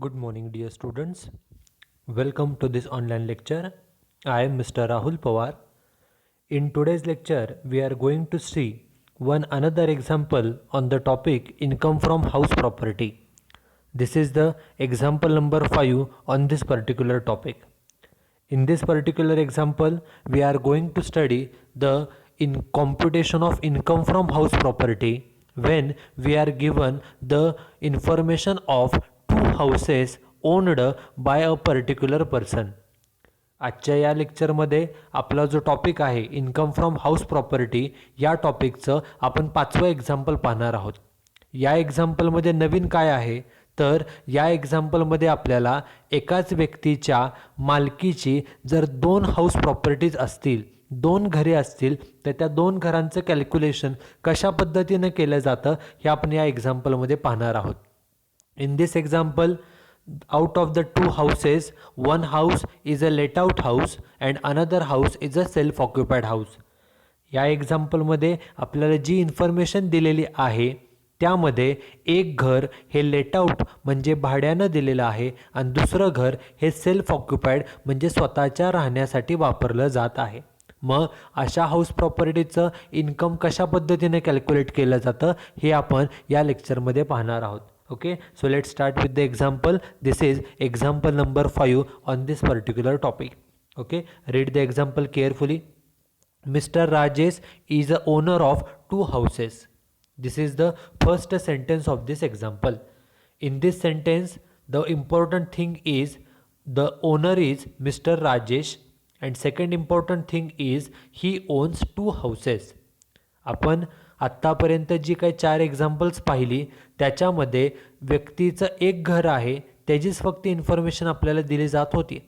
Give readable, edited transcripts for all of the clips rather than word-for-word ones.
Good morning, dear students. Welcome to this online lecture. I am Mr. Rahul Pawar. In today's lecture, we are going to see one another example on the topic income from house property. This is the example number 5 on this particular topic. In this particular example, we are going to study the computation of income from house property when we are given the information of two houses owned by a particular person. आजच्या या लेक्चरमध्ये आपला जो topic आहे income from house property या टॉपिकचं आपण 5वं example पाहणार आहोत. या एक्झाम्पलमध्ये नवीन काय आहे तर या एक्झाम्पलमध्ये आपल्याला एकाच व्यक्तीच्या मालकीची जर 2 हाऊस प्रॉपर्टीज असतील, 2 घरे असतील तर त्या 2 घरांचं कॅल्क्युलेशन कशा पद्धतीने केलं जातं हे आपण या एक्झाम्पलमध्ये पाहणार आहोत. In this example, out of the 2 houses, one house is a let out house and another house is a self occupied house. या एक्झाम्पलमध्ये आपल्याला जी इन्फॉर्मेशन दिलेली आहे त्यामध्ये एक घर हे लेट आउट म्हणजे भाड्यानं दिलेलं आहे आणि दुसरं घर हे सेल्फ ऑक्युपाईड म्हणजे स्वतःच्या राहण्यासाठी वापरलं जात आहे. मग अशा हाऊस प्रॉपर्टीचं इन्कम कशा पद्धतीने कॅल्क्युलेट केलं जातं हे आपण या लेक्चरमध्ये पाहणार आहोत. Okay, so let's start with the example. This is example number 5 on this particular topic. Okay, read the example carefully. Mr. Rajesh is the owner of 2 houses. This is the first sentence of this example. In this sentence, the important thing is the owner is Mr. Rajesh and second important thing is he owns 2 houses. आपण आत्तापर्यंत जी काही 4 examples पाहिली त्याच्यामध्ये व्यक्तीचं एक घर आहे त्याचीच फक्त इन्फॉर्मेशन आपल्याला दिली जात होती.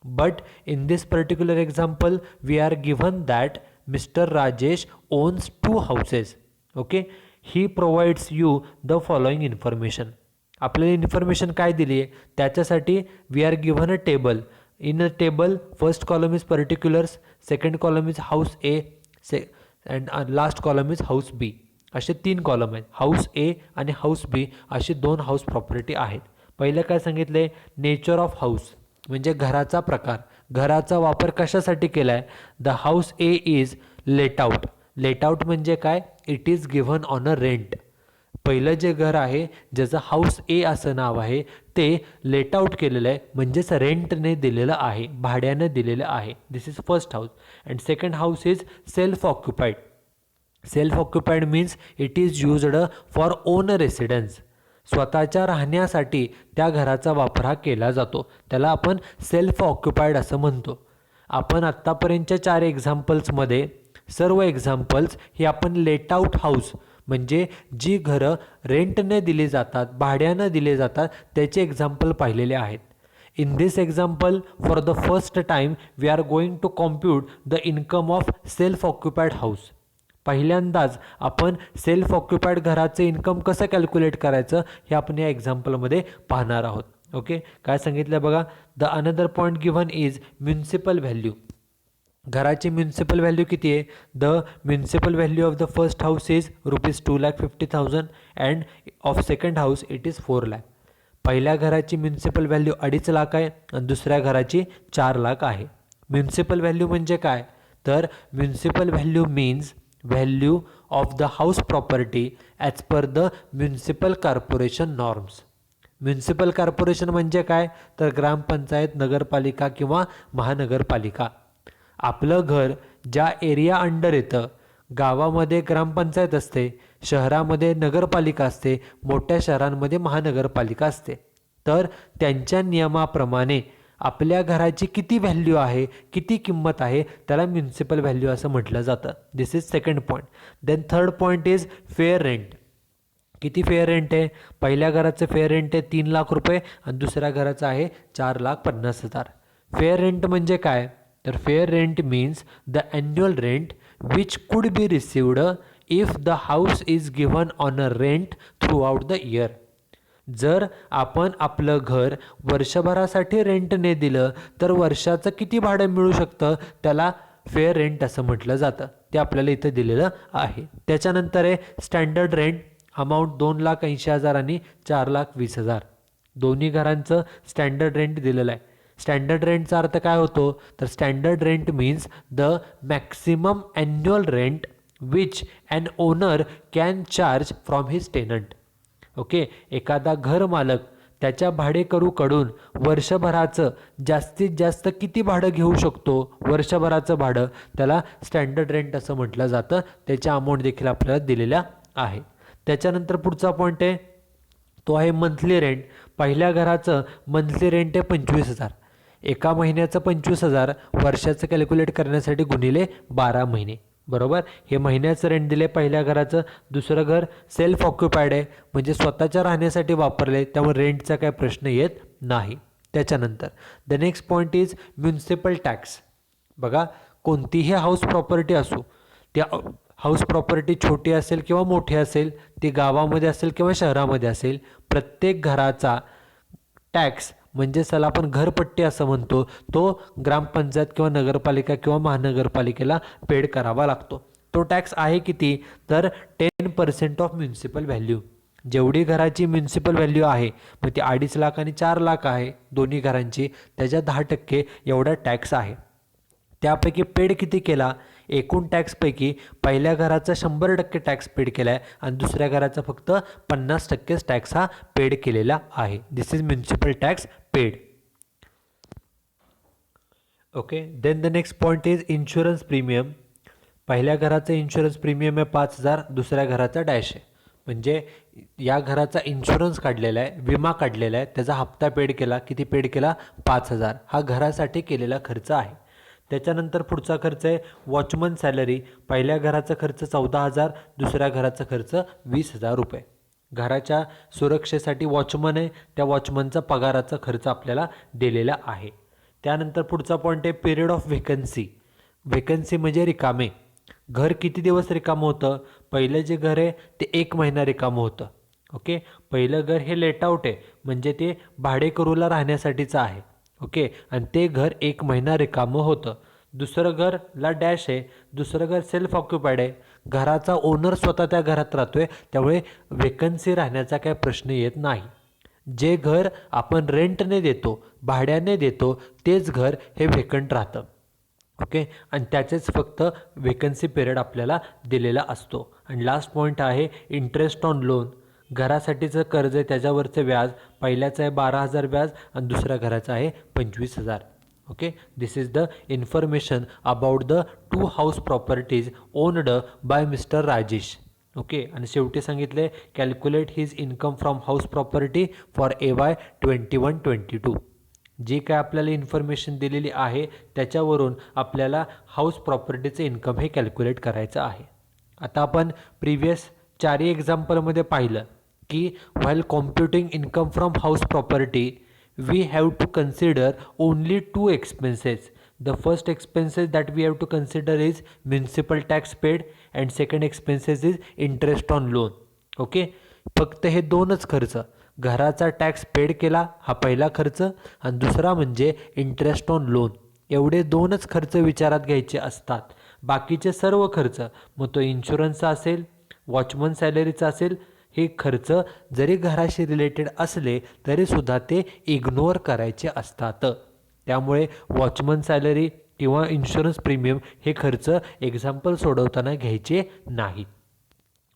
But in this particular example we are given that mister Rajesh owns 2 houses. Okay, he provides you the following information. आपल्याला इन्फॉर्मेशन काय दिली आहे त्याच्यासाठी we are given a table. In a table first column is particulars, second column is house A and last column is house B. असे 3 column आहेत. House ए आणि house बी अशी 2 house property आहेत. पहिलं काय सांगितले, नेचर ऑफ हाऊस म्हणजे घराचा प्रकार, घराचा वापर कशासाठी केला आहे. The house A is let out. Let out म्हणजे काय, it is given on a rent. पहिलं जे घर आहे ज्याचं हाऊस ए असं नाव आहे ते लेट आउट केलेलं आहे म्हणजेच रेंटने दिलेलं आहे, भाड्याने दिलेलं आहे. This is first house. And second house is self occupied. Self occupied means it is used for own residence. स्वतःच्या राहण्यासाठी त्या घराचा वापर हा केला जातो, त्याला आपण सेल्फ ऑक्युपाईड असं म्हणतो. आपण आत्तापर्यंतच्या 4 एक्झाम्पल्समध्ये सर्व एक्झाम्पल्स हे आपण लेट आउट हाऊस म्हणजे जी घरं रेंटने दिली जातात, भाड्यानं दिले जातात त्याचे एक्झाम्पल पाहिलेले आहेत. In this example for the first time we are going to compute the income of self occupied house. पहिल्यांदाच आपण सेल्फ ऑक्युपाईड घराचे इन्कम कसं कॅल्क्युलेट करायचं हे आपण या एक्झाम्पलमध्ये पाहणार आहोत. ओके, काय सांगितलं बघा. The another point given is municipal value. घराची म्युन्सिपल व्हॅल्यू किती आहे. The municipal value of the first house is ₹2,50,000 and of second house it is 4 lakh. पहिल्या घराची म्युन्सिपल व्हॅल्यू 2.5 लाख आहे आणि दुसऱ्या घराची 4 लाख आहे. म्युन्सिपल व्हॅल्यू म्हणजे काय तर municipal value means value of the house property as per the municipal corporation norms. Municipal corporation म्हणजे काय तर ग्रामपंचायत, नगरपालिका किंवा महानगरपालिका. आपलं घर ज्या एरिया अंडर येतं, गावामध्ये ग्रामपंचायत असते, शहरामध्ये नगरपालिका असते, मोठ्या शहरांमध्ये महानगरपालिका असते, तर त्यांच्या नियमाप्रमाणे आपल्या घराची किती व्हॅल्यू आहे, किती किंमत आहे त्याला म्युन्सिपल व्हॅल्यू असं म्हटलं जातं. This is second point. Then third point is fair rent. किती फेअर रेंट आहे. पहिल्या घराचं फेअर रेंट आहे 3 लाख रुपये आणि दुसऱ्या घराचं आहे 4,50,000. फेअर रेंट म्हणजे काय तर fair rent means the annual rent which could be received if the house is given on a rent through out the year. जर आपण आपलं घर वर्षभरासाठी रेंटने दिलं तर वर्षाचं किती भाडं मिळू शकतं त्याला फेअर रेंट असं म्हटलं जातं. ते आपल्याला इथं दिलेलं आहे. त्याच्यानंतर आहे स्टँडर्ड रेंट. अमाऊंट 2,80,000 आणि 4,20,000. दोन्ही घरांचं स्टँडर्ड रेंट दिलेलं आहे. स्टँडर्ड रेंटचा अर्थ काय होतो, तर standard rent means the maximum annual rent which an owner can charge from his tenant. Okay, एखादा घर मालक त्याच्या भाडेकरूकडून वर्षभराचं जास्तीत जास्त किती भाडं घेऊ शकतो, वर्षभराचं भाडं, त्याला स्टँडर्ड रेंट असं म्हटलं जातं. त्याच्या अमाऊंट देखील आपल्याला दिलेल्या आहे. त्याच्यानंतर पुढचा पॉईंट आहे तो आहे मंथली रेंट. पहिल्या घराचं मंथली रेंट आहे 25,000. एका महिन्याचं 25,000 वर्षाचं कॅल्क्युलेट करण्यासाठी गुणिले 12 महिने. बरोबर, हे महिन्याचं रेंट दिले पहिल्या घराचं. दुसरं घर सेल्फ ऑक्युपाईड आहे म्हणजे स्वतःच्या राहण्यासाठी वापरले, त्यामुळे रेंटचा काय प्रश्न येत नाही. त्याच्यानंतर the next point is municipal tax. बघा, कोणतीही हाऊस प्रॉपर्टी असो, त्या हाऊस प्रॉपर्टी छोटी असेल किंवा मोठी असेल, ती गावामध्ये असेल किंवा शहरामध्ये असेल, प्रत्येक घराचा टॅक्स म्हणजे त्याला आपण घरपट्टी असं म्हणतो, तो ग्रामपंचायत किंवा नगरपालिका किंवा महानगरपालिकेला पेड करावा लागतो. तो टॅक्स आहे किती, तर 10% ऑफ म्युन्सिपल व्हॅल्यू. जेवढी घराची म्युन्सिपल व्हॅल्यू आहे, मग ती 2.5 लाख आणि 4 लाख आहे दोन्ही घरांची, त्याच्या 10% एवढा टॅक्स आहे. त्यापैकी पेड किती केला, एकूण टॅक्सपैकी पहिल्या घराचा 100% टॅक्स पेड केला आहे आणि दुसऱ्या घराचा फक्त 50%च टॅक्स हा पेड केलेला आहे. This is municipal tax paid. Okay, then the next point is insurance premium. पहिल्या घराचं इन्शुरन्स प्रीमियम आहे 5,000, दुसऱ्या घराचा डॅश आहे. म्हणजे या घराचा इन्शुरन्स काढलेला आहे, विमा काढलेला आहे, त्याचा हप्ता पेड केला. किती पेड केला, 5,000. हा घरासाठी केलेला खर्च आहे. त्याच्यानंतर पुढचा खर्च आहे वॉचमन सॅलरी. पहिल्या घराचा खर्च 14,000, दुसऱ्या घराचा खर्च 20,000 रुपये. घराच्या सुरक्षेसाठी वॉचमन आहे, त्या वॉचमनचा पगाराचा खर्च आपल्याला दिलेला आहे. त्यानंतर पुढचा पॉईंट आहे पिरियड ऑफ व्हेकन्सी. व्हेकन्सी म्हणजे रिकामे. घर किती दिवस रिकामं होतं, पहिलं जे घर आहे ते 1 महिना रिकामं होतं. ओके, पहिलं घर हे लेट आउट आहे म्हणजे ते भाडेकरूला राहण्यासाठीचं आहे. ओके, आणि ते घर 1 महिना रिकामं होतं. दुसरं घरला डॅश आहे, दुसरं घर सेल्फ ऑक्युपाईड आहे, घराचा ओनर स्वतः त्या घरात राहतोय, त्यामुळे वेकन्सी राहण्याचा काय प्रश्न येत नाही. जे घर आपण रेंटने देतो, भाड्याने देतो, तेच घर हे व्हेकंट राहतं. ओके, आणि त्याचेच फक्त वेकन्सी पिरियड आपल्याला दिलेला असतो. आणि लास्ट पॉईंट आहे इंटरेस्ट ऑन लोन. घरासाठीचं कर्ज आहे त्याच्यावरचं व्याज, पहिल्याचं आहे 12,000 व्याज आणि दुसऱ्या घराचं आहे 25,000. Okay, this is the information about the 2 house properties owned by mister Rajesh. Okay, आणि शेवटी सांगितले calculate his income from house property for AY 21-22. जी काय आपल्याला इन्फॉर्मेशन दिलेली आहे त्याच्यावरून आपल्याला हाऊस प्रॉपर्टीचं इन्कम हे कॅल्क्युलेट करायचं आहे. आता आपण प्रिव्हियस 4 एक्झाम्पलमध्ये पाहिलं की while computing income from house property we have to consider only 2 expenses. The first expenses that we have to consider is municipal tax paid and second expenses is interest on loan. Okay, फक्त हे दोनच खर्च, घराचा tax paid केला हा पहिला खर्च आणि दुसरा म्हणजे इंटरेस्ट ऑन लोन. एवढे दोनच खर्च विचारात घ्यायचे असतात. बाकीचे सर्व खर्च, मग तो इन्शुरन्सचा असेल, वॉचमन सॅलरीचा असेल, हे खर्च जरी घराशी रिलेटेड असले तरीसुद्धा ते इग्नोर करायचे असतात. त्यामुळे वॉचमन सॅलरी किंवा इन्शुरन्स प्रीमियम हे खर्च एक्झाम्पल सोडवताना घ्यायचे नाहीत.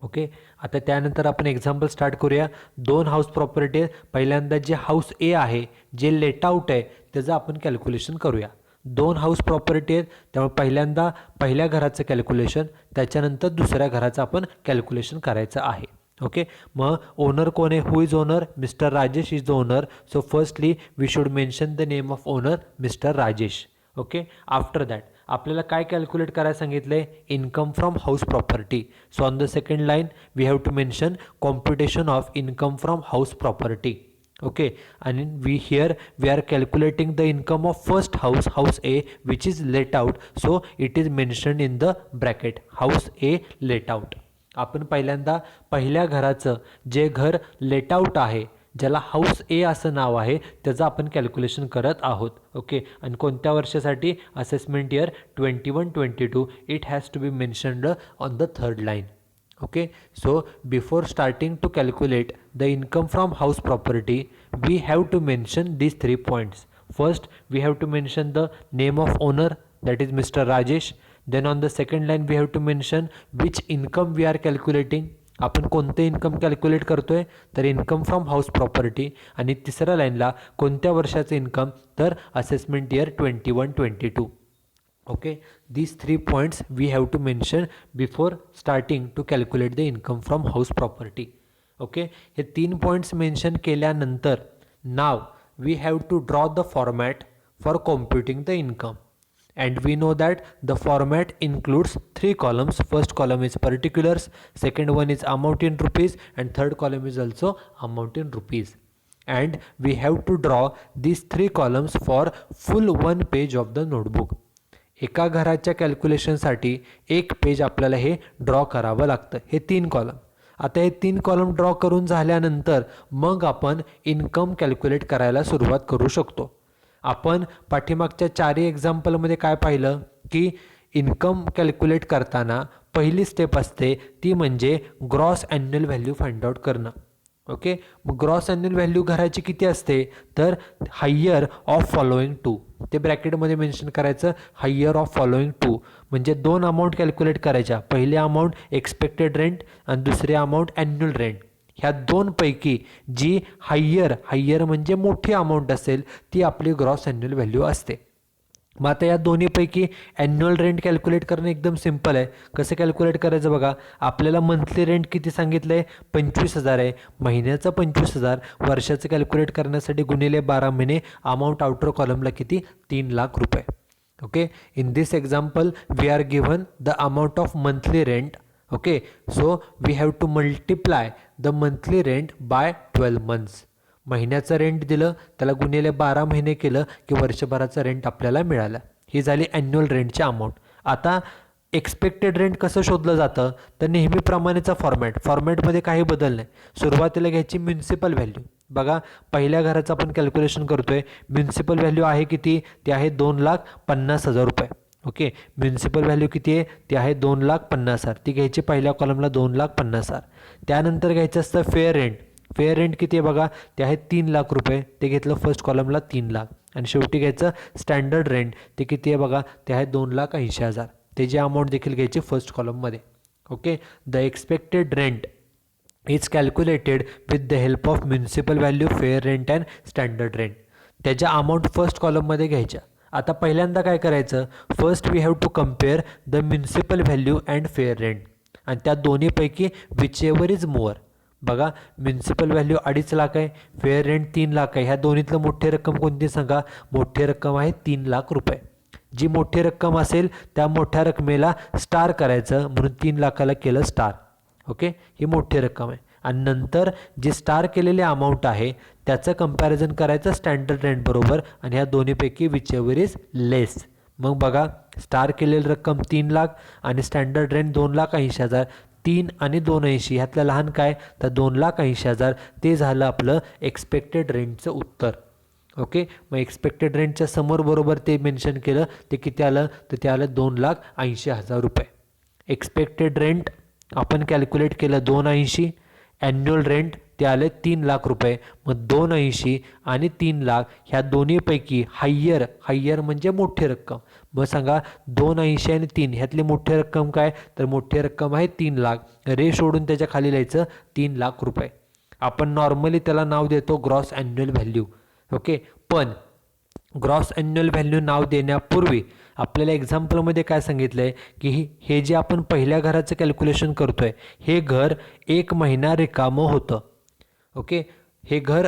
ओके, आता त्यानंतर आपण एक्झाम्पल स्टार्ट करूया. 2 हाऊस प्रॉपर्टी आहे. पहिल्यांदा जे हाऊस ए आहे, जे लेट आउट आहे, त्याचं आपण कॅल्क्युलेशन करूया. 2 हाऊस प्रॉपर्टी आहेत, त्यामुळे पहिल्यांदा पहिल्या घराचं कॅल्क्युलेशन, त्याच्यानंतर दुसऱ्या घराचं आपण कॅल्क्युलेशन करायचं आहे. ओके, मग ओनर कोण आहे, who is owner, mister Rajesh is the owner. So firstly we should mention the name of owner mister Rajesh. Okay, after that आपल्याला काय कॅल्क्युलेट करायला सांगितलं आहे, income from house property. So on the second line we have to mention computation of income from house property. Okay, आणि we are calculating the income of first house A which is let out. So it is mentioned in the bracket house A let out. आपण पहिल्यांदा पहिल्या घराचं जे घर let out आहे, ज्याला house ए असं नाव आहे, त्याचं आपण कॅल्क्युलेशन करत आहोत. ओके, आणि कोणत्या वर्षासाठी, assessment year 21-22. It has to be mentioned on the third line. Okay, so before starting to calculate the income from house property we have to mention these 3 points. First, we have to mention the name of owner, that is Mr. Rajesh. Then on the second line we have to mention which income we are calculating. आपण कोणते income calculate करतोय, तर income from house property. आणि तिसऱ्या लाईनला कोणत्या वर्षाचं income, तर assessment year 21-22. Okay, these 3 points we have to mention before starting to calculate the income from house property. Okay, हे 3 points mention केल्यानंतर now we have to draw the format for computing the income, and we know that the format includes 3 columns. First column is particulars, second one is amount in rupees, and third column is also amount in rupees. And we have to draw these 3 columns for full 1 page of the notebook. एका घराच्या कॅल्क्युलेशनसाठी एक page आपल्याला हे draw करावं लागतं, हे 3 column. आता हे 3 कॉलम ड्रॉ करून झाल्यानंतर मग आपण इन्कम कॅल्क्युलेट करायला सुरुवात करू शकतो. आपण पाठीमागच्या 4 एक्झाम्पलमध्ये काय पाहिलं की इन्कम कॅल्क्युलेट करताना पहिली स्टेप असते ती म्हणजे gross annual value find out करणं. ओके, मग ग्रॉस ॲन्युअल व्हॅल्यू घराची किती असते, तर हायर ऑफ फॉलोइंग 2, ते ब्रॅकेटमध्ये मेन्शन करायचं, हायर ऑफ फॉलोइंग 2. म्हणजे 2 अमाऊंट कॅल्क्युलेट करायच्या, पहिली अमाऊंट एक्सपेक्टेड रेंट आणि दुसरी अमाऊंट ॲन्युअल रेंट. ह्या 2 पैकी जी हायर म्हणजे मोठी अमाऊंट असेल ती आपली ग्रॉस ॲन्युअल व्हॅल्यू असते. मग आता या दोन्हीपैकी ॲन्युअल रेंट कॅल्क्युलेट करणं एकदम सिम्पल आहे. कसं कॅल्क्युलेट करायचं बघा, आपल्याला मंथली रेंट किती सांगितलं आहे, 25,000 आहे. महिन्याचं 25,000, वर्षाचं कॅल्क्युलेट करण्यासाठी गुणिले 12 महिने, अमाऊंट आउटर कॉलमला किती, 3 लाख रुपये. Okay, in this example we are given the amount of monthly rent. Okay, so we have to multiply the monthly rent by 12 months. महिन्याचं रेंट दिलं, त्याला गुणिले 12 महिने केलं की वर्षभराचं रेंट आपल्याला मिळालं. ही झाली ॲन्युअल रेंटची अमाऊंट. आता एक्सपेक्टेड रेंट कसं शोधलं जातं, तर नेहमीप्रमाणेचा फॉर्मॅटमध्ये काही बदल नाही. सुरुवातीला घ्यायची म्युन्सिपल व्हॅल्यू. बघा, पहिल्या घराचं आपण कॅल्क्युलेशन करतोय, म्युन्सिपल व्हॅल्यू आहे किती, ती आहे 2,50,000 रुपये. ओके, म्युन्सिपल व्हॅल्यू किती आहे, ती आहे 2,50,000. ती घ्यायची पहिल्या कॉलमला 2,50,000. त्यानंतर घ्यायचं असतं फेअर रेंट. फेअर रेंट किती आहे बघा, ते आहे 3 लाख रुपये, ते घेतलं फर्स्ट कॉलमला 3 लाख. आणि शेवटी घ्यायचं स्टँडर्ड रेंट, ते किती आहे बघा, ते आहे 2,80,000. त्याची अमाऊंट देखील घ्यायची फर्स्ट कॉलममध्ये. Okay, the expected rent is calculated with the help of municipal value, fair rent and standard rent. त्याच्या अमाऊंट फर्स्ट कॉलममध्ये घ्यायच्या. आता पहिल्यांदा काय करायचं, first we have to compare the municipal value and fair rent, आणि त्या दोन्हीपैकी विच एव्हर इज मोअर. बघा, म्युन्सिपल व्हॅल्यू 2.5 लाख आहे, फेअर रेंट 3 लाख आहे. ह्या दोन्हीतलं मोठी रक्कम कोणती सांगा, मोठी रक्कम आहे 3 लाख रुपये. जी मोठी रक्कम असेल त्या मोठ्या रकमेला स्टार करायचं, म्हणून 3 लाखाला केलं स्टार. ओके, ही मोठी रक्कम आहे. आणि नंतर जी स्टार केलेली अमाऊंट आहे त्याचं कंपॅरिझन करायचं स्टँडर्ड रेंट बरोबर, आणि ह्या दोन्हीपैकी विच एव्हर इज लेस. मग बघा, स्टार केलेली रक्कम 3 लाख आणि स्टँडर्ड रेंट 2,80,000. 3 आणि 2,80 ह्यातलं लहान काय, तर 2,80,000. ते झालं आपलं एक्सपेक्टेड रेंटचं उत्तर. ओके, मग एक्सपेक्टेड रेंटच्या समोर बरोबर ते मेन्शन केलं, ते किती आलं, तर ते आलं 2,80,000 रुपये. एक्सपेक्टेड रेंट आपण कॅल्क्युलेट केलं 2,80, ॲन्युअल रेंट ते आले 3 लाख रुपये. मग 2,80 आणि 3 लाख ह्या दोन्हीपैकी हायर म्हणजे मोठी रक्कम. मग सांगा 2,80 आणि 3 ह्यातली मोठी रक्कम काय, तर मोठी रक्कम आहे 3 लाख. रे सोडून त्याच्या खाली लिहायचं 3 लाख रुपये. आपण नॉर्मली त्याला नाव देतो ग्रॉस ॲन्युअल व्हॅल्यू. ओके, पण ग्रॉस ॲन्युअल व्हॅल्यू नाव देण्यापूर्वी आपल्याला एक्झाम्पलमध्ये काय सांगितलं आहे की हे जे आपण पहिल्या घराचं कॅल्क्युलेशन करतोय, हे घर 1 महिना रिकामं होतं. ओके, हे घर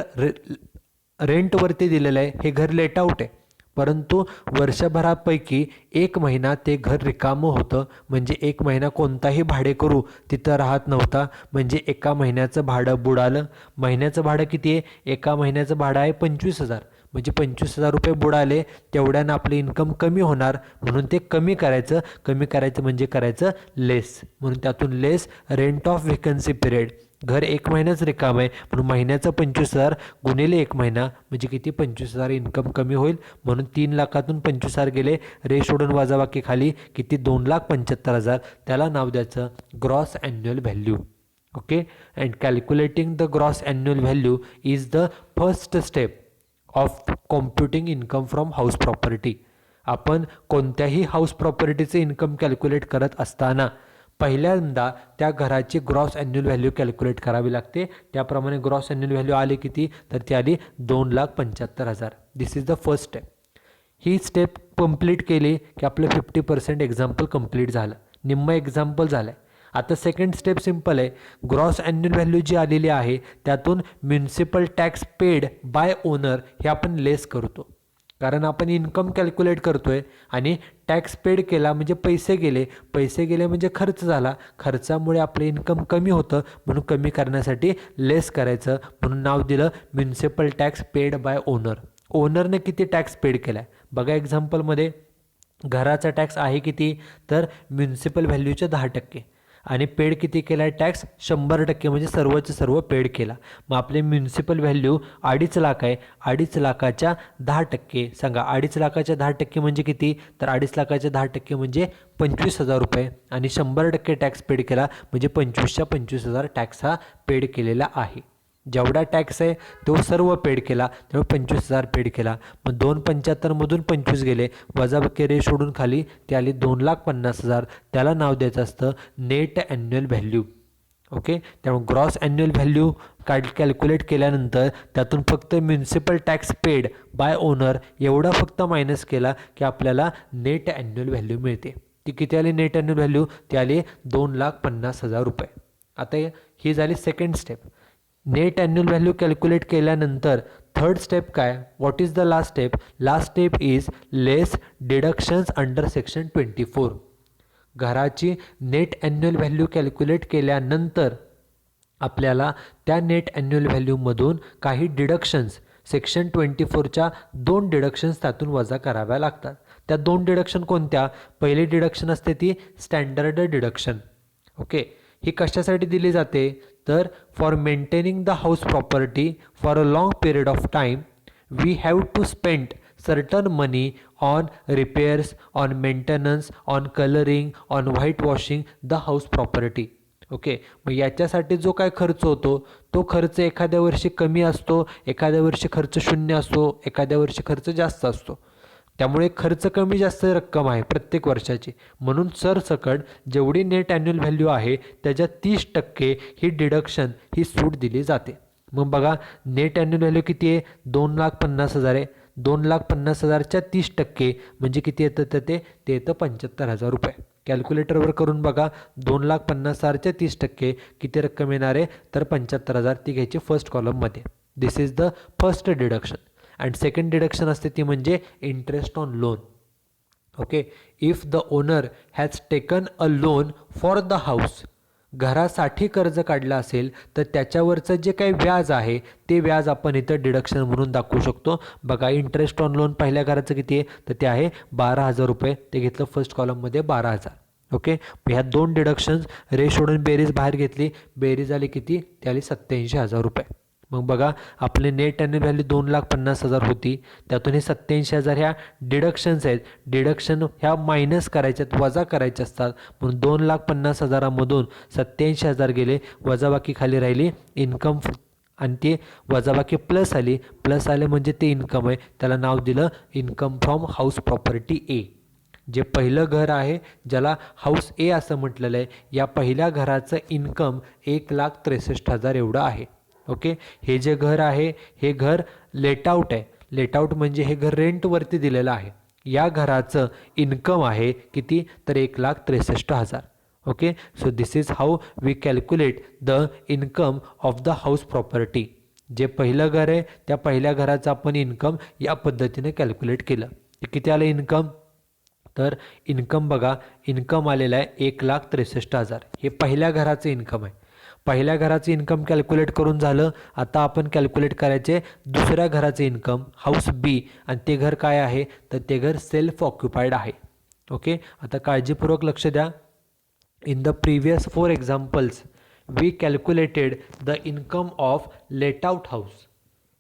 रेंटवरती दिलेलं आहे, हे घर लेट आउट आहे. परंतु वर्षभरापैकी 1 महिना ते घर रिकामं होतं. म्हणजे 1 महिना कोणताही भाडेकरू तिथं राहत नव्हता. म्हणजे एका महिन्याचं भाडं बुडालं. महिन्याचं भाडं किती आहे, एका महिन्याचं भाडं आहे 25,000. म्हणजे 25,000 रुपये बुडाले, तेवढ्यानं आपले इन्कम कमी होणार. म्हणून ते कमी करायचं म्हणजे करायचं लेस. म्हणून त्यातून लेस रेंट ऑफ व्हेकन्सी पिरियड. घर 1 महिनाच रिकाम आहे, म्हणून महिन्याचं 25,000 गुणिले 1 महिना म्हणजे किती, 25,000 इन्कम कमी होईल. म्हणून 3 लाखातून 25,000 गेले, रे सोडून वजाबाकी खाली किती, 2,75,000. त्याला नाव द्यायचं gross annual value. Okay, and calculating the gross annual value is the first step of computing income from house property. आपण कोणत्याही हाऊस प्रॉपर्टीचे इन्कम कॅल्क्युलेट करत असताना पहिल्यांदा त्या घराची ग्रॉस ॲन्युअल व्हॅल्यू कॅल्क्युलेट करावी लागते. त्याप्रमाणे ग्रॉस ॲन्युअल व्हॅल्यू आली किती, तर ती आली 2,75,000. This is the first step. ही स्टेप कंप्लीट केली की आपलं 50% एक्झाम्पल कंप्लीट झालं, निम्मं एक्झाम्पल झालं आहे. आता सेकंड स्टेप सिम्पल आहे. ग्रॉस ॲन्युअल व्हॅल्यू जी आलेली आहे त्यातून municipal tax paid by owner हे आपण लेस करतो, कारण आपण इन्कम कॅल्क्युलेट करतोय आणि टॅक्स पेड केला म्हणजे पैसे गेले म्हणजे खर्च झाला, खर्चामुळे आपलं इन्कम कमी होतं, म्हणून कमी करण्यासाठी लेस करायचं, म्हणून नाव दिलं municipal tax paid by owner. ओनरने किती टॅक्स पेड केला आहे बघा. एक्झाम्पलमध्ये घराचा टॅक्स आहे किती, तर म्युन्सिपल व्हॅल्यूचे 10% आणि पेड किती केला आहे टॅक्स 100%, म्हणजे सर्वच सर्व पेड केला. मग आपले म्युन्सिपल व्हॅल्यू 2.5 लाख आहे. 2.5 लाखाच्या 10% सांगा, 2.5 लाखाच्या 10% म्हणजे किती, तर 2.5 लाखाच्या 10% म्हणजे 25,000 रुपये आणि 100% टॅक्स पेड केला म्हणजे 25च्या 25,000 टॅक्स हा पेड केलेला आहे. जेवढा टॅक्स आहे तो सर्व पेड केला, त्यामुळे 25,000 पेड केला. मग 275मधून 25 गेले, वजाबाकी रे सोडून खाली ते आली 2,50,000. त्याला नाव द्यायचं असतं नेट ॲन्युअल व्हॅल्यू. ओके, त्यामुळे ग्रॉस ॲन्युअल व्हॅल्यू कॅल्क्युलेट केल्यानंतर त्यातून फक्त municipal tax paid by owner एवढा फक्त मायनस केला की आपल्याला नेट ॲन्युअल व्हॅल्यू मिळते. ती किती आली नेट ॲन्युअल व्हॅल्यू, ती आली 2,50,000 रुपये. आता ही झाली second step. Net annual value calculate केल्यानंतर थर्ड स्टेप काय, what is the last step. Last step is less deductions under section 24. घराची नेट ॲन्युअल व्हॅल्यू कॅल्क्युलेट केल्यानंतर आपल्याला त्या नेट ॲन्युअल व्हॅल्यूमधून काही डिडक्शन्स सेक्शन 24च्या 2 डिडक्शन्स त्यातून वजा कराव्या लागतात. त्या 2 डिडक्शन कोणत्या, पहिली डिडक्शन असते ती स्टँडर्ड डिडक्शन. ओके, ही कशासाठी दिली जाते, तर for maintaining the house property for a long period of time we have to spend certain money on repairs, on maintenance, on colouring, on white washing the house property. Okay, मग याच्यासाठी जो काय खर्च होतो तो खर्च एखाद्या वर्षी कमी असतो, एखाद्या वर्षी खर्च शून्य असतो, एखाद्या वर्षी खर्च जास्त असतो. त्यामुळे खर्च कमी जास्त रक्कम आहे प्रत्येक वर्षाची, म्हणून सरसकट जेवढी नेट ॲन्युअल व्हॅल्यू आहे त्याच्या 30% ही डिडक्शन ही सूट दिली जाते. मग बघा नेट ॲन्युअल व्हॅल्यू किती आहे, 2,50,000 आहे. 2,50,000च्या 30% म्हणजे किती येतं, तर ते येतं 75,000 रुपये. कॅल्क्युलेटरवर करून बघा, 2,50,000च्या 30% किती रक्कम येणार आहे, तर 75,000. ती घ्यायची फर्स्ट कॉलममध्ये. This is the first deduction. And second deduction असते ती म्हणजे interest on loan. Okay, if the owner has taken a loan for the house, घरासाठी कर्ज काढलं असेल तर त्याच्यावरचं जे काही व्याज आहे ते व्याज आपण इथं डिडक्शन म्हणून दाखवू शकतो. बघा इंटरेस्ट ऑन लोन पहिल्या घराचं किती आहे, तर ते आहे 12,000 रुपये. ते घेतलं फर्स्ट कॉलममध्ये 12,000. ओके, ह्या 2 डिडक्शन्स रे सोडून बेरीज बाहेर घेतली, बेरीज आली किती, ती आली 87,000 रुपये. मग बघा आपले नेट ॲन्युअल व्हॅल्यू 2,50,000 होती, त्यातून हे 87,000 ह्या डिडक्शन्स आहेत. डिडक्शन ह्या मायनस करायच्यात, वजा करायचे असतात, म्हणून 2,50,000मधून 87,000 गेले, वजाबाकी खाली राहिली इन्कम आणि ते वजाबाकी प्लस आली. प्लस आले म्हणजे ते इन्कम आहे, त्याला नाव दिलं इन्कम फ्रॉम हाऊस प्रॉपर्टी ए. जे पहिलं घर आहे ज्याला हाऊस ए असं म्हटलेलं आहे, या पहिल्या घराचं इन्कम 1,63,000 एवढं आहे. ओके, हे जे घर आहे हे घर लेटआउट आहे. लेटआउट म्हणजे हे घर रेंटवरती दिलेलं आहे. या घराचं इन्कम आहे किती, तर 1,63,000. Okay, so this is how we calculate the income of the house property. जे पहिलं घर आहे त्या पहिल्या घराचं आपण इन्कम या पद्धतीने कॅल्क्युलेट केलं. किती आलं इन्कम, तर इन्कम बघा, इन्कम आलेलं आहे 1,63,000. हे पहिल्या घराचं इन्कम आहे. पहिल्या घराचं इन्कम कॅल्क्युलेट करून झालं. आता आपण कॅल्क्युलेट करायचे दुसऱ्या घराचे इन्कम, हाऊस बी, आणि ते घर काय आहे, तर ते घर सेल्फ ऑक्युपाईड आहे. ओके, आता काळजीपूर्वक लक्ष द्या. In the previous 4 examples we calculated the income of let out house.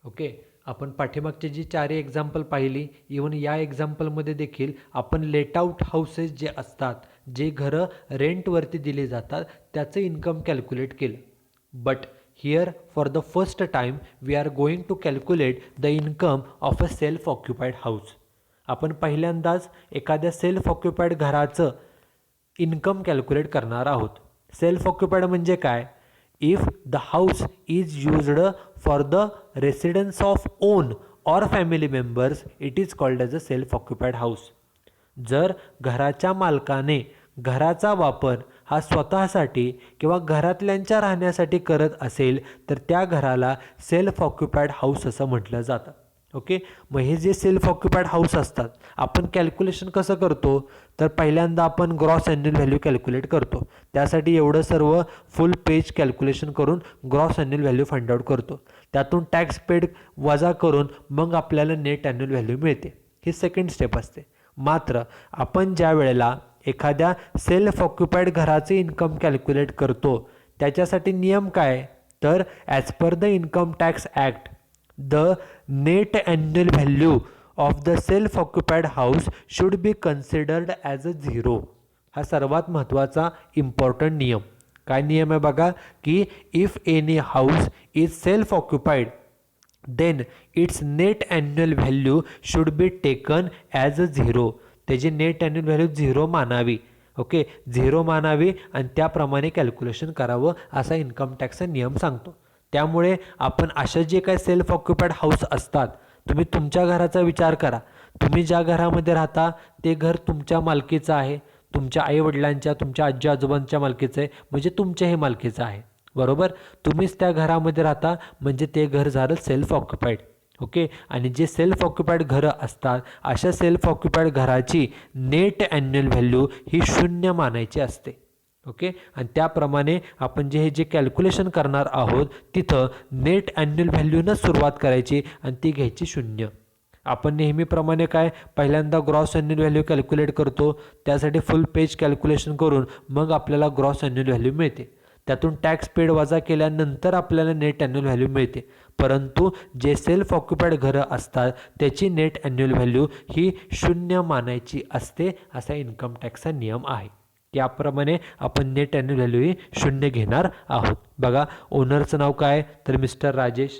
Okay, आपण पाठीमागची जी 4 एक्झाम्पल पाहिली, इवन या एक्झाम्पलमध्ये देखील आपण लेटआउट हाऊसेस जे असतात, जे घरं रेंटवरती दिली जातात, त्याचं इन्कम कॅल्क्युलेट केलं. But here for the first time we are going to calculate the income of a self occupied house. आपण पहिल्यांदाच एखाद्या सेल्फ ऑक्युपाईड घराचं इन्कम कॅल्क्युलेट करणार आहोत. सेल्फ ऑक्युपाईड म्हणजे काय? If the house is used for the residence of on or family members it is called as a self occupied house. जर घराच्या मालकाने घराचा वापर हा स्वतःसाठी किंवा घरातल्यांच्या राहण्यासाठी करत असेल तर त्या घराला सेल्फ ऑक्युपाईड हाऊस असं म्हटलं जातं. ओके, मग हे जे सेल्फ ऑक्युपाईड हाऊस असतात आपण कॅल्क्युलेशन कसं करतो तर पहिल्यांदा आपण ग्रॉस ॲन्युअल व्हॅल्यू कॅल्क्युलेट करतो. त्यासाठी एवढं सर्व फुल पेज कॅल्क्युलेशन करून gross annual value find out करतो. त्यातून टॅक्स पेड वजा करून मग आपल्याला नेट ॲन्युअल व्हॅल्यू मिळते. ही सेकंड स्टेप असते. मात्र आपण ज्या वेळेला एखाद्या सेल्फ ऑक्युपाईड घराचे इन्कम कॅल्क्युलेट करतो त्याच्यासाठी नियम काय तर as per the income tax act the net annual value of the self occupied house should be considered as a zero. हा सर्वात महत्त्वाचा इम्पॉर्टंट नियम. काय नियम आहे बघा की if any house is self occupied then its net annual value should be taken as a zero. त्याची नेट ॲन्युअल व्हॅल्यू झिरो मानावी. ओके, झिरो मानावी आणि त्याप्रमाणे कॅल्क्युलेशन करावं असा इन्कम टॅक्सचा नियम सांगतो. त्यामुळे आपण अशा जे काही सेल्फ ऑक्युपाईड हाऊस असतात तुम्ही तुमच्या घराचा विचार करा. तुम्ही ज्या घरामध्ये राहता ते घर तुमच्या मालकीचं आहे, तुमच्या आईवडिलांच्या तुमच्या आजी आजोबांच्या मालकीचं आहे, म्हणजे तुमच्याही मालकीचं आहे. बरोबर, तुम्हीच त्या घरामध्ये राहता म्हणजे ते घर झालं सेल्फ ऑक्युपाईड. ओके, आणि जे सेल्फ ऑक्युपाईड घरं असतात अशा सेल्फ ऑक्युपाईड घराची नेट ॲन्युअल व्हॅल्यू ही शून्य मानायची असते. ओके, आणि त्याप्रमाणे आपण जे कॅल्क्युलेशन करणार आहोत तिथं नेट ॲन्युअल व्हॅल्यूनं सुरुवात करायची आणि ती घ्यायची शून्य. आपण नेहमीप्रमाणे काय पहिल्यांदा ग्रॉस ॲन्युअल व्हॅल्यू कॅल्क्युलेट करतो. त्यासाठी फुल पेज कॅल्क्युलेशन करून मग आपल्याला ग्रॉस ॲन्युअल व्हॅल्यू मिळते. त्यातून टॅक्स पेड वजा केल्यानंतर आपल्याला नेट ॲन्युअल व्हॅल्यू मिळते. परंतु जे सेल्फ ऑक्युपाईड घरं असतात त्याची नेट ॲन्युअल व्हॅल्यू ही शून्य मानायची असते असा इन्कम टॅक्सचा नियम आहे. त्याप्रमाणे आपण नेट ॲन्युअल व्हॅल्यू ही शून्य घेणार आहोत. बघा, ओनरचं नाव काय तर मिस्टर राजेश,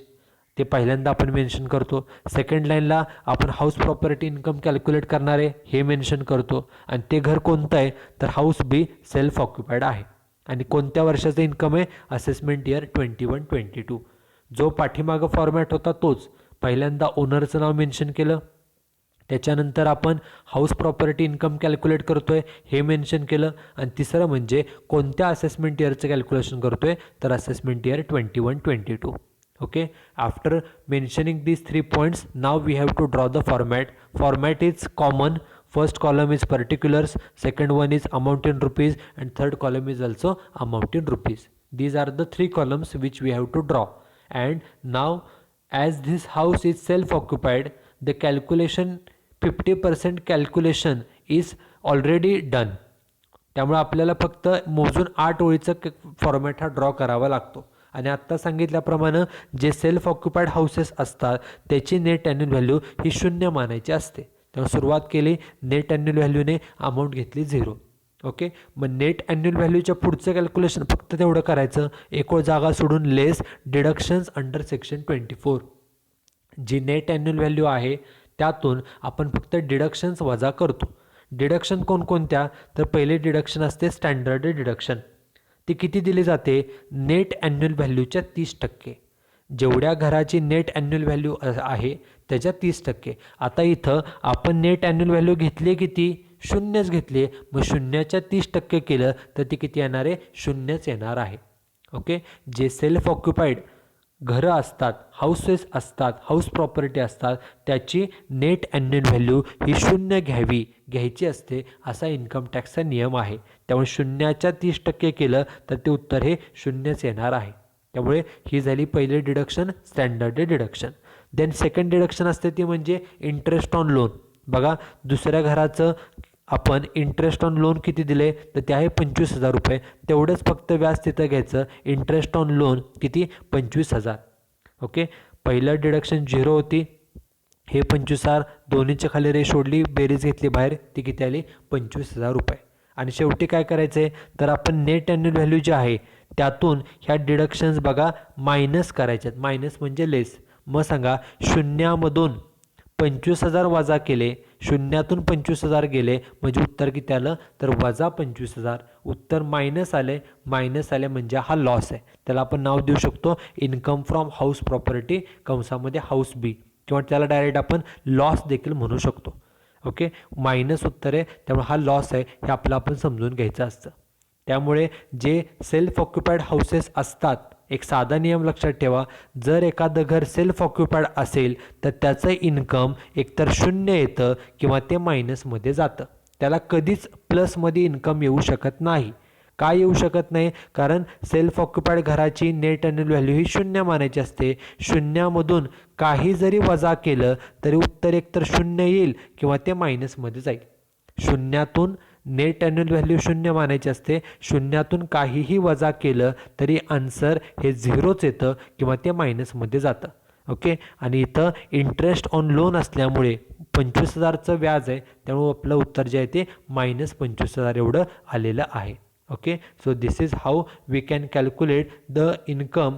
ते पहिल्यांदा आपण मेन्शन करतो. सेकंड लाईनला आपण हाऊस प्रॉपर्टी इन्कम कॅल्क्युलेट करणार आहे हे मेन्शन करतो. आणि ते घर कोणतं आहे तर हाऊस बी सेल्फ ऑक्युपाईड आहे. आणि कोणत्या वर्षाचं इन्कम आहे असेसमेंट इयर 21-22. जो पाठीमागं फॉर्मॅट होता तोच. पहिल्यांदा ओनरचं नाव मेन्शन केलं, त्याच्यानंतर आपण हाऊस प्रॉपर्टी इन्कम कॅल्क्युलेट करतोय हे मेन्शन केलं, आणि तिसरं म्हणजे कोणत्या असेसमेंट इयरचं कॅल्क्युलेशन करतोय तर assessment year 21-22. Okay, after mentioning these 3 points now we have to draw the format is common. First column is particulars, second one is amount in rupees, and third column is also amount in rupees. These are the 3 columns which we have to draw. And now as this house is self occupied, the calculation 50% calculation is already done. त्यामुळे आपल्याला फक्त मोजून 8 ओळीचा format हा draw करावा लागतो. आणि आत्ता सांगितल्याप्रमाणे जे सेल्फ ऑक्युपाईड हाऊसेस असतात त्याची नेट ॲन्युअल व्हॅल्यू ही शून्य मानायची असते. तेव्हा सुरुवात केली नेट ॲन्युअल व्हॅल्यूने, अमाऊंट घेतली 0. ओके, मग नेट ॲन्युअल व्हॅल्यूच्या पुढचं कॅल्क्युलेशन फक्त तेवढं करायचं, एक जागा सोडून लेस डिडक्शन्स अंडर सेक्शन 24. जी नेट ॲन्युअल व्हॅल्यू आहे त्यातून आपण फक्त डिडक्शन्स वजा करतो. डिडक्शन कोणकोणत्या तर पहिले डिडक्शन असते स्टँडर्ड डिडक्शन. ती किती दिली जाते नेट ॲन्युअल व्हॅल्यूच्या 30%. जेवढ्या घराची नेट ॲन्युअल व्हॅल्यू आहे त्याच्या 30%. आता इथं आपण नेट ॲन्युअल व्हॅल्यू घेतली किती शून्यच घेतली, मग शून्याच्या 30% केलं तर ती किती येणार आहे शून्यच येणार आहे. ओके, जे सेल्फ ऑक्युपाईड घरं असतात हाऊसेस असतात हाऊस प्रॉपर्टी असतात त्याची नेट ॲन्युअल व्हॅल्यू ही शून्य घ्यायची असते असा इन्कम टॅक्सचा नियम आहे. त्यामुळे शून्याच्या 30% केलं तर ते उत्तर हे शून्यच येणार आहे. त्यामुळे ही झाली पहिली deduction standard deduction. Then second deduction असते ती म्हणजे इंटरेस्ट ऑन लोन. बघा, दुसऱ्या घराचं आपण इंटरेस्ट ऑन लोन किती दिले तर ते आहे 25,000 रुपये. तेवढंच फक्त व्याज तिथं घ्यायचं. इंटरेस्ट ऑन लोन किती 25,000. ओके, पहिलं डिडक्शन 0 होती, हे 25,000 दोन्हीच्या खाली रे सोडली बेरीज घेतली बाहेर ती किती आली 25,000 रुपये. आणि शेवटी काय करायचं आहे, तर आपण नेट ॲन्युअल व्हॅल्यू जे आहे त्यातून ह्या डिडक्शन्स बघा मायनस करायच्यात. मायनस म्हणजे लेस. मग सांगा, शून्यामधून 25,000 वजा केले, शून्यातून 25,000 गेले म्हणजे उत्तर किती आलं, तर वजा 25,000. उत्तर मायनस आले. मायनस आले म्हणजे हा लॉस आहे. त्याला आपण नाव देऊ शकतो इन्कम फ्रॉम हाऊस प्रॉपर्टी, कंसामध्ये हाऊस बी, किंवा त्याला डायरेक्ट आपण लॉस देखील म्हणू शकतो. ओके, मायनस उत्तर आहे त्यामुळे हा लॉस आहे हे आपलं आपण समजून घ्यायचं असतं. त्यामुळे जे सेल्फ ऑक्युपाईड हाऊसेस असतात, एक साधा नियम लक्षात ठेवा, जर एखादं घर सेल्फ ऑक्युपाईड असेल तर त्याचं इन्कम एकतर शून्य येतं किंवा ते मायनसमध्ये जातं. त्याला कधीच प्लसमध्ये इन्कम येऊ शकत नाही. का येऊ शकत नाही, कारण सेल्फ ऑक्युपाईड घराची नेट ॲन्युअल व्हॅल्यू ही शून्य मानायची असते. शून्यामधून काही जरी वजा केलं तरी उत्तर एकतर शून्य येईल किंवा ते मायनसमध्ये जाईल. शून्यातून नेट ॲन्युअल व्हॅल्यू शून्य मानायची असते. शून्यातून काहीही वजा केलं तरी आन्सर हे झिरोच येतं किंवा ते मायनसमध्ये जातं. ओके, आणि इथं इंटरेस्ट ऑन लोन असल्यामुळे 25,000चं व्याज आहे, त्यामुळे आपलं उत्तर जे आहे ते -25,000 एवढं आलेलं आहे. Okay, so this is how we can calculate the income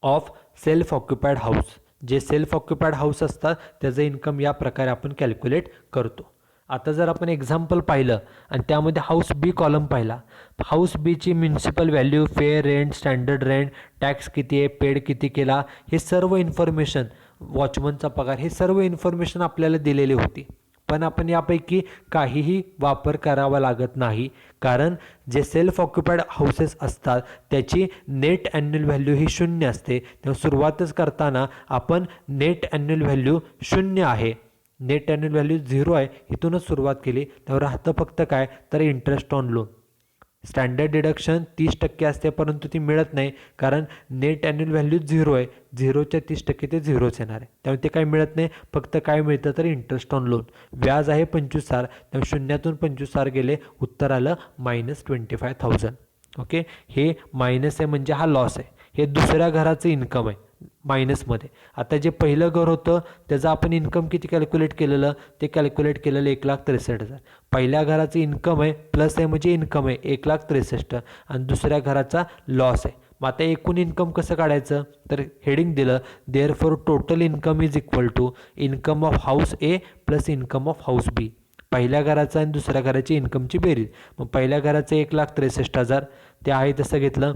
of self occupied house. जे सेल्फ ऑक्युपाईड हाऊस असतात त्याचं इन्कम या प्रकारे आपण कॅल्क्युलेट करतो. आता जर आपण एक्झाम्पल पाहिलं आणि त्यामध्ये हाऊस बी कॉलम पाहिला, हाऊस बीची municipal value, fair rent, standard rent, tax किती आहे, पेड किती केला, हे सर्व इन्फॉर्मेशन, वॉचमनचा पगार, हे सर्व इन्फॉर्मेशन आपल्याला दिलेली होती. पण आपण यापैकी काहीही वापर करावा लागत नाही, कारण जे सेल्फ ऑक्युपाईड हाऊसेस असतात त्याची नेट ॲन्युअल व्हॅल्यू ही शून्य असते. तेव्हा सुरुवातच करताना आपण नेट ॲन्युअल व्हॅल्यू शून्य आहे, नेट ॲन्युअल व्हॅल्यू 0 आहे, इथूनच सुरुवात केली. त्यावर राहतं फक्त काय, तर interest on loan. Standard deduction 30% असते परंतु ती मिळत नाही, कारण नेट ॲन्युअल व्हॅल्यू 0 आहे. 0च्या 30% ते 0च येणार आहे, त्यामुळे ते काय मिळत नाही. फक्त काय मिळतं, तर इंटरेस्ट ऑन लोन. व्याज आहे 25,000, त्यामुळे शून्यातून 25,000 गेले, उत्तर आलं -25,000. ओके, हे मायनस आहे म्हणजे हा लॉस आहे. हे दुसऱ्या घराचं इन्कम आहे मायनसमध्ये. आता जे पहिलं घर होतं त्याचं आपण इन्कम किती कॅल्क्युलेट केलेलं, ते कॅल्क्युलेट केलेलं 1,63,000. पहिल्या घराचं इन्कम आहे, प्लस आहे म्हणजे इन्कम आहे 1,63,000, आणि दुसऱ्या घराचा लॉस आहे. मग आता एकूण इन्कम कसं काढायचं, तर हेडिंग दिलं, therefore total income is equal to income of house A plus income of house B. पहिल्या घराचा आणि दुसऱ्या घराची इन्कमची बेरीज. मग पहिल्या घराचं 1,63,000 ते आहे तसं घेतलं,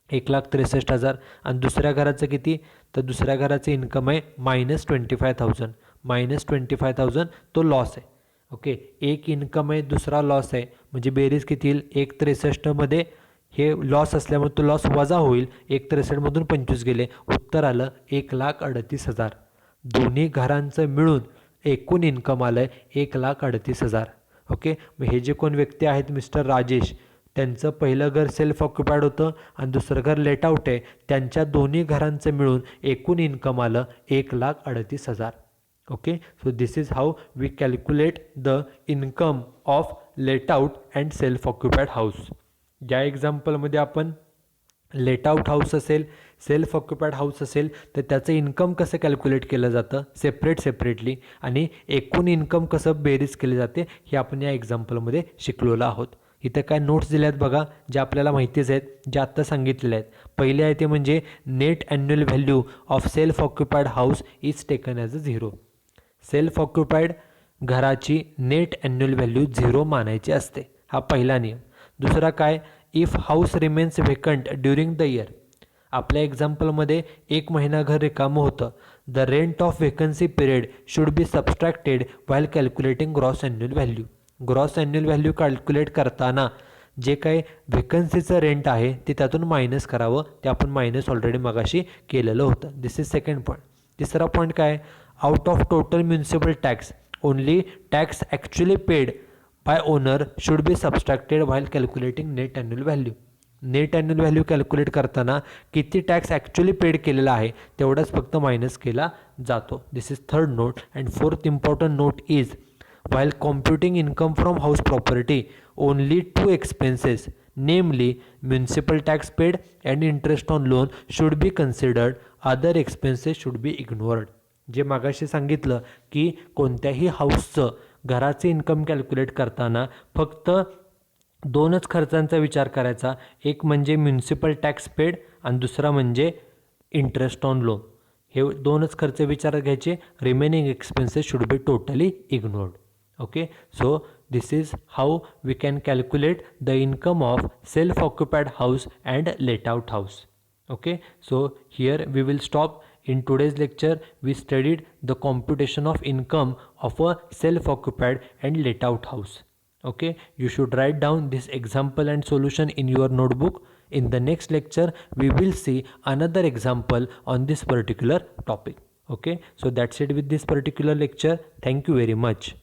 1,63,000, आणि दुसऱ्या घराचं किती, तर दुसऱ्या घराचं इन्कम आहे -25,000. -25,000 तो लॉस आहे. ओके, एक इन्कम आहे दुसरा लॉस आहे, म्हणजे बेरीज किती येईल, 1,63,000मध्ये हे लॉस असल्यामुळे तो लॉस वजा होईल. 1,63,000मधून 25 गेले, उत्तर आलं 1,38,000. दोन्ही घरांचं मिळून एकूण इन्कम आलं आहे 1,38,000. ओके, मग हे जे कोण व्यक्ती आहेत मिस्टर राजेश, त्यांचं पहिलं घर सेल्फ ऑक्युपाईड होतं आणि दुसरं घर लेट आउट आहे, त्यांच्या दोन्ही घरांचं मिळून एकूण इन्कम आलं 1,38,000. Okay, so this is how we calculate the income of let out and self occupied house. ज्या एक्झाम्पलमध्ये आपण लेट आउट हाऊस असेल, सेल्फ ऑक्युपाईड हाऊस असेल, तर त्याचं इन्कम कसं कॅल्क्युलेट केलं जातं सेपरेटली, आणि एकूण इन्कम कसं बेरीज केले जाते हे आपण या एक्झाम्पलमध्ये शिकलेलो आहोत. इथं काय नोट्स दिल्या आहेत बघा, ज्या आपल्याला माहितीच आहेत, ज्या आत्ता सांगितलेल्या आहेत. पहिले आहे ते म्हणजे net annual value of self occupied house is taken as a 0. Self occupied घराची नेट ॲन्युअल व्हॅल्यू 0 मानायची असते, हा पहिला नियम. दुसरा काय, if house remains vacant during the year. आपल्या एक्झाम्पलमध्ये 1 महिना घर रिकामं होतं. The rent of vacancy period should be subtracted while calculating gross annual value. Gross annual value calculate करताना जे काही व्हेकन्सीचं रेंट आहे ते त्यातून मायनस करावं. ते आपण मायनस ऑलरेडी मगाशी केलेलं होतं. This is second point. तिसरा पॉईंट काय, out of total municipal tax only tax actually paid by owner should be subtracted while calculating net annual value. Net annual value calculate करताना किती टॅक्स ॲक्च्युअली पेड केलेला आहे तेवढाच फक्त minus केला जातो. This is third note. And fourth important note is while computing income from house property only two expenses, namely municipal tax paid and interest on loan should be considered, other expenses should be ignored. जे मागाशी सांगितलं की कोणत्याही हाऊसचं घराचे income calculate करताना फक्त दोनच खर्चांचा विचार करायचा, एक म्हणजे म्युन्सिपल टॅक्स पेड आणि दुसरा म्हणजे इंटरेस्ट ऑन लोन. हे दोनच खर्च विचारात घ्यायचे. Remaining expenses should be totally ignored. Okay, so this is how we can calculate the income of self-occupied house and let-out house. Okay, so here we will stop. In today's lecture we studied the computation of income of a self-occupied and let-out house. Okay, you should write down this example and solution in your notebook. In the next lecture we will see another example on this particular topic. Okay, so that's it with this particular lecture. Thank you very much.